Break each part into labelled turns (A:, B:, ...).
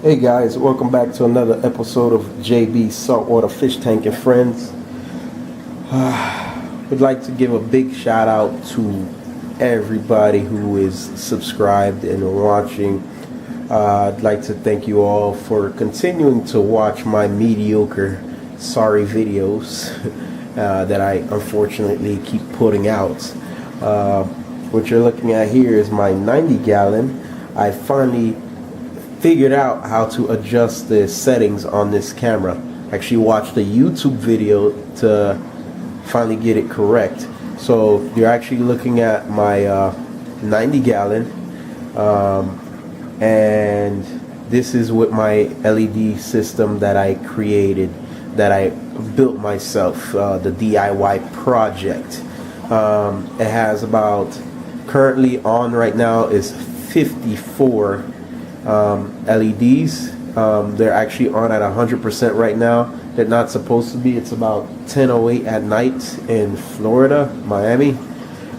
A: Hey guys, welcome back to another episode of JB Saltwater Fish Tank and Friends. Would like to give a big shout out to everybody who is subscribed and watching. I'd like to thank you all for continuing to watch my mediocre, sorry videos that I unfortunately keep putting out. What you're looking at here is my 90 gallon. I finally figured out how to adjust the settings on this camera. Actually watched a YouTube video to finally get it correct. So you're actually looking at my 90 gallon and this is with my LED system that I created, that I built myself, the DIY project. It has about, currently on right now is 54 LEDs. They're actually on at 100% right now. They're not supposed to be. It's about 10:08 at night in Florida, Miami.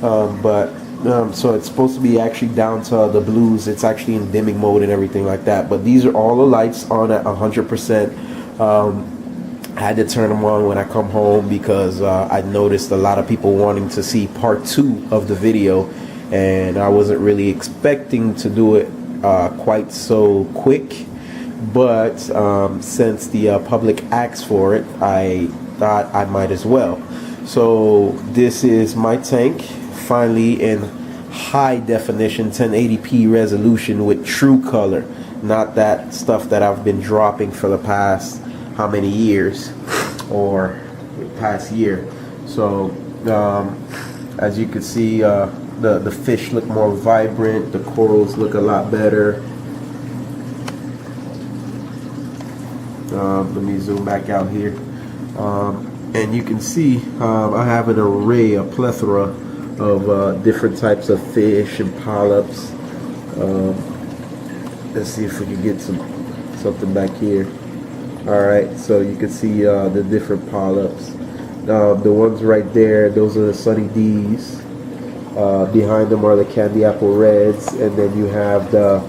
A: So it's supposed to be actually down to the blues. It's actually in dimming mode and everything like that. But these are all the lights on at 100%. I had to turn them on when I come home because I noticed a lot of people wanting to see part 2 of the video, and I wasn't really expecting to do it quite so quick, but since the public asked for it, I thought I might as well. So this is my tank, finally in high definition 1080p resolution with true color, not that stuff that I've been dropping for the past how many years, or past year. So as you can see, the fish look more vibrant, the corals look a lot better. Let me zoom back out here, and you can see I have an array, a plethora of different types of fish and polyps. Let's see if we can get something back here. Alright, so you can see the different polyps. The ones right there, those are the Sunny D's. Behind them are the candy apple reds, and then you have the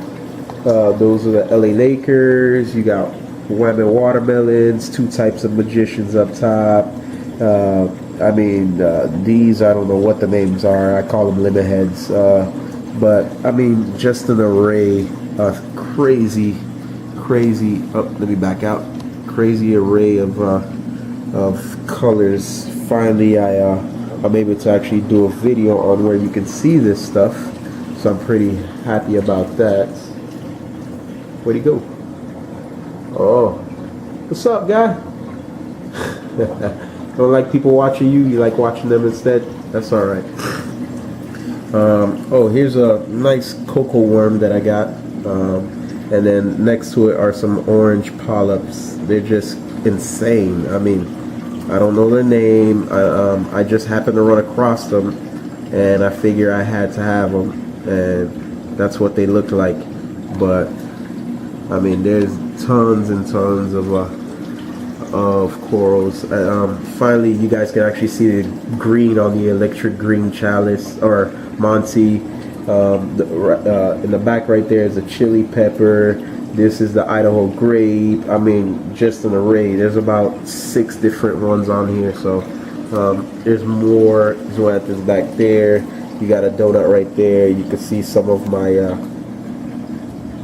A: those are the LA Lakers. You got wham and watermelons, 2 types of magicians up top. I mean, these, I don't know what the names are. I call them limit heads, but I mean, just an array of crazy. Oh, let me back out. Crazy array of colors. Finally, I'm able to actually do a video on where you can see this stuff, so I'm pretty happy about that. Where'd he go? Oh, what's up, guy? Don't like people watching you, you like watching them instead? That's alright. Oh, here's a nice cocoa worm that I got, and then next to it are some orange polyps. They're just insane. I mean, I don't know their name. I just happened to run across them, and I figure I had to have them, and that's what they look like. But I mean, there's tons and tons of corals. Finally, you guys can actually see the green on the electric green chalice or Monty. In the back right there is a chili pepper. This is the Idaho grape. I mean, just an array. There's about 6 different ones on here. So there's more. Zoanthus back there. You got a donut right there. You can see some of my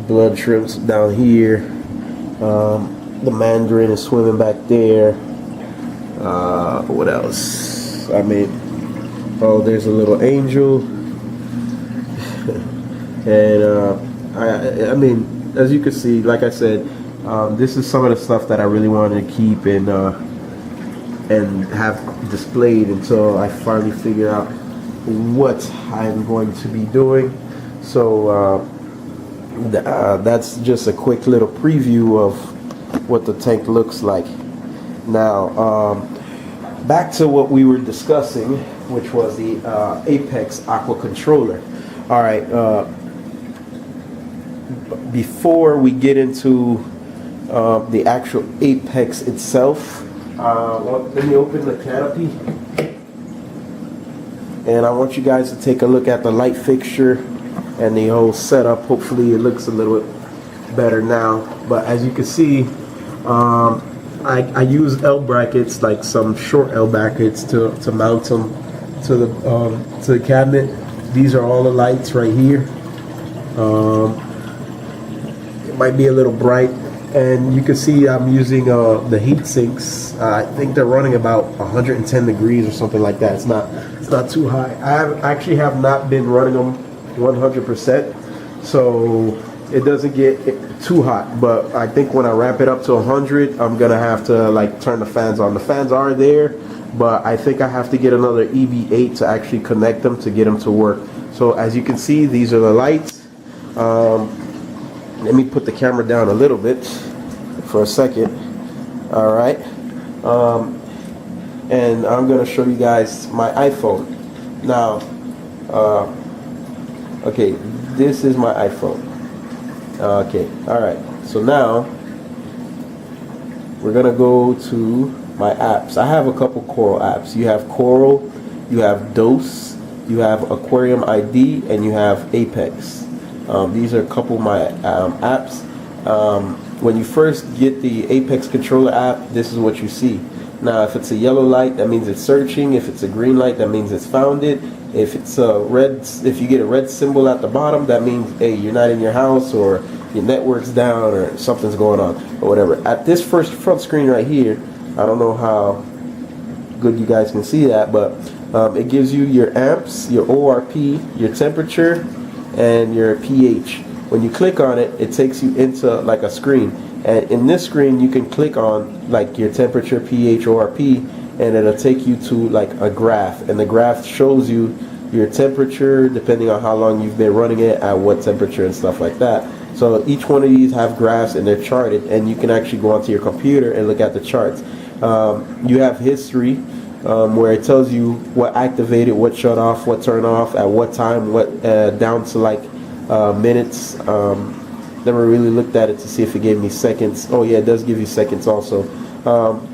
A: blood shrimps down here. The mandarin is swimming back there. What else? I mean, oh, there's a little angel. And I mean, as you can see, like I said, this is some of the stuff that I really wanted to keep and have displayed until I finally figure out what I'm going to be doing. So that's just a quick little preview of what the tank looks like. Now, back to what we were discussing, which was the Apex Aqua Controller. All right. Before we get into the actual Apex itself, let me open the canopy, and I want you guys to take a look at the light fixture and the whole setup. Hopefully it looks a little better now. But as you can see, I use L brackets, like some short L brackets, to mount them to the cabinet. These are all the lights right here. It might be a little bright, and you can see I'm using the heat sinks. I think they're running about 110 degrees or something like that. It's not too high. I actually have not been running them 100%, so it doesn't get too hot. But I think when I ramp it up to 100, I'm gonna have to like turn the fans on. The fans are there, but I think I have to get another EB8 to actually connect them to get them to work. So as you can see, these are the lights. Let me put the camera down a little bit for a second. All right, and I'm gonna show you guys my iPhone now. Okay, this is my iPhone. Okay, all right. So now we're gonna go to my apps. I have a couple Coral apps. You have Coral, you have Dose, you have Aquarium ID, and you have Apex. These are a couple of my apps. When you first get the Apex Controller app, this is what you see. Now, if it's a yellow light, that means it's searching. If it's a green light, that means it's found it. If it's a red, if you get a red symbol at the bottom, that means, hey, you're not in your house, or your network's down, or something's going on, or whatever. At this front screen right here, I don't know how good you guys can see that, but it gives you your amps, your ORP, your temperature, and your pH. When you click on it, it takes you into like a screen, and in this screen you can click on like your temperature, pH, ORP, and it'll take you to like a graph, and the graph shows you your temperature depending on how long you've been running it, at what temperature and stuff like that. So each one of these have graphs and they're charted, and you can actually go onto your computer and look at the charts. You have history, where it tells you what activated, what shut off, what turned off, at what time, what down to like minutes. Never really looked at it to see if it gave me seconds. Oh yeah, it does give you seconds also.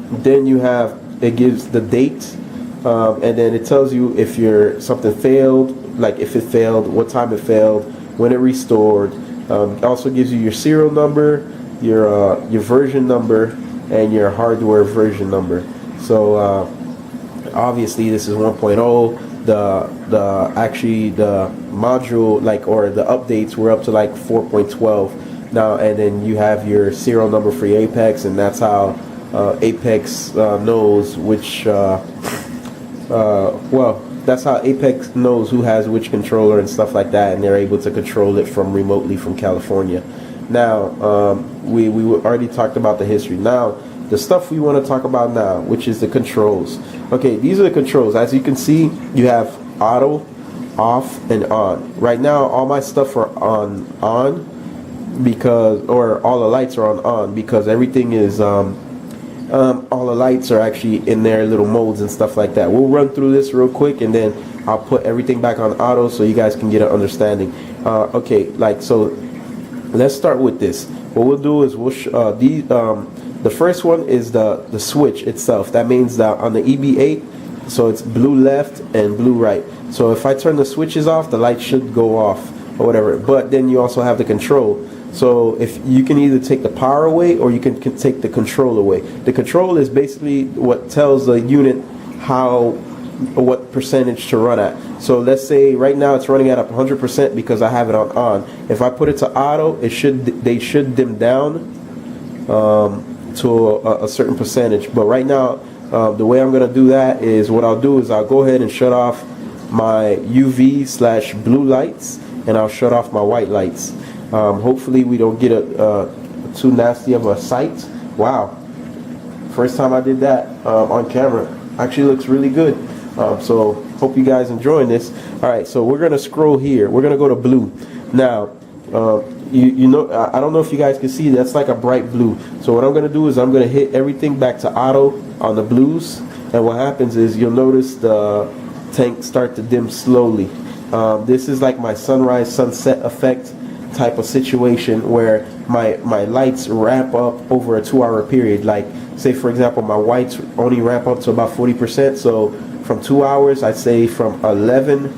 A: Then you have, it gives the date, and then it tells you if something failed, like if it failed, what time it failed, when it restored. It also gives you your serial number, your version number, and your hardware version number. So obviously this is 1.0. The module, like, or the updates were up to like 4.12 now, and then you have your serial number for your Apex, and that's how Apex knows which that's how Apex knows who has which controller and stuff like that, and they're able to control it from remotely from California. Now, we already talked about the history. Now, the stuff we want to talk about now, which is the controls. Okay, these are the controls. As you can see, you have auto, off, and on. Right now, all my stuff are on because, or all the lights are on because everything is all the lights are actually in their little modes and stuff like that. We'll run through this real quick, and then I'll put everything back on auto so you guys can get an understanding. Okay, like, so let's start with this. What we'll do is the first one is the switch itself. That means that on the EB8, so it's blue left and blue right. So if I turn the switches off, the light should go off or whatever. But then you also have the control. So if you can either take the power away or you can take the control away. The control is basically what tells the unit what percentage to run at. So let's say right now it's running at 100% because I have it on. If I put it to auto, they should dim down to a certain percentage. But right now, the way I'm gonna do that is, what I'll do is I'll go ahead and shut off my UV/blue lights, and I'll shut off my white lights. Hopefully we don't get too nasty of a sight. Wow, first time I did that on camera. Actually looks really good. So hope you guys enjoying this. All right, so we're gonna scroll here. We're gonna go to blue. Now, you know, I don't know if you guys can see, that's like a bright blue. So what I'm gonna do is I'm gonna hit everything back to auto on the blues, and what happens is you'll notice the tank start to dim slowly. This is like my sunrise sunset effect type of situation where my lights ramp up over a 2-hour period. Like, say for example, my whites only ramp up to about 40%. So from 2 hours, I'd say from 11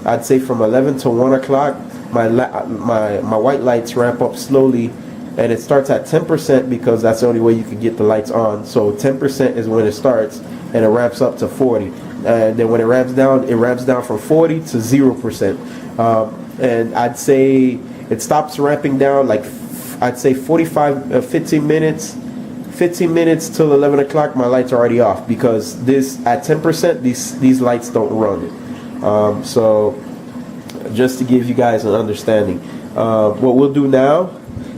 A: to 1 o'clock, my white lights ramp up slowly and it starts at 10% because that's the only way you can get the lights on. So 10% is when it starts, and it ramps up to 40. And then when it ramps down from 40 to 0%. And I'd say it stops ramping down like I'd say 15 minutes till 11 o'clock. My lights are already off because this at 10% these lights don't run. So just to give you guys an understanding, what we'll do now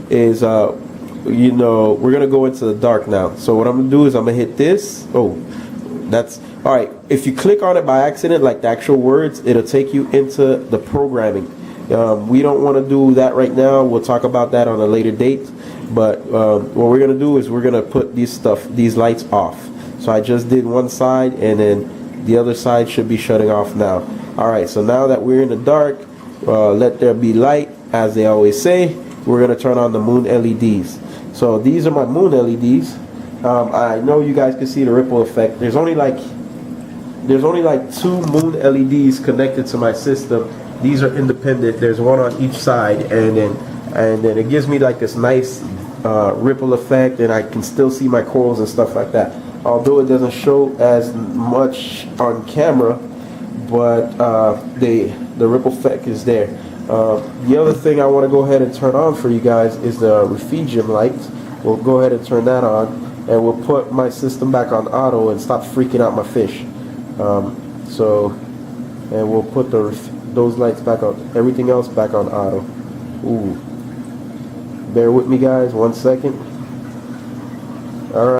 A: is we're gonna go into the dark now. So what I'm gonna do is I'm gonna hit this. Oh, that's all right. If you click on it by accident, like the actual words, it'll take you into the programming. We don't want to do that right now. We'll talk about that on a later date. But what we're gonna do is we're gonna put these lights off. So I just did one side, and then the other side should be shutting off now. All right. So now that we're in the dark, let there be light, as they always say. We're gonna turn on the moon LEDs. So these are my moon LEDs. I know you guys can see the ripple effect. There's only like 2 moon LEDs connected to my system. These are independent. There's one on each side, and then it gives me like this nice ripple effect, and I can still see my corals and stuff like that. Although it doesn't show as much on camera, but the ripple effect is there. The other thing I want to go ahead and turn on for you guys is the refugium light. We'll go ahead and turn that on, and we'll put my system back on auto and stop freaking out my fish. And we'll put those lights back on, everything else back on auto. Ooh, bear with me guys, 1 second. All right.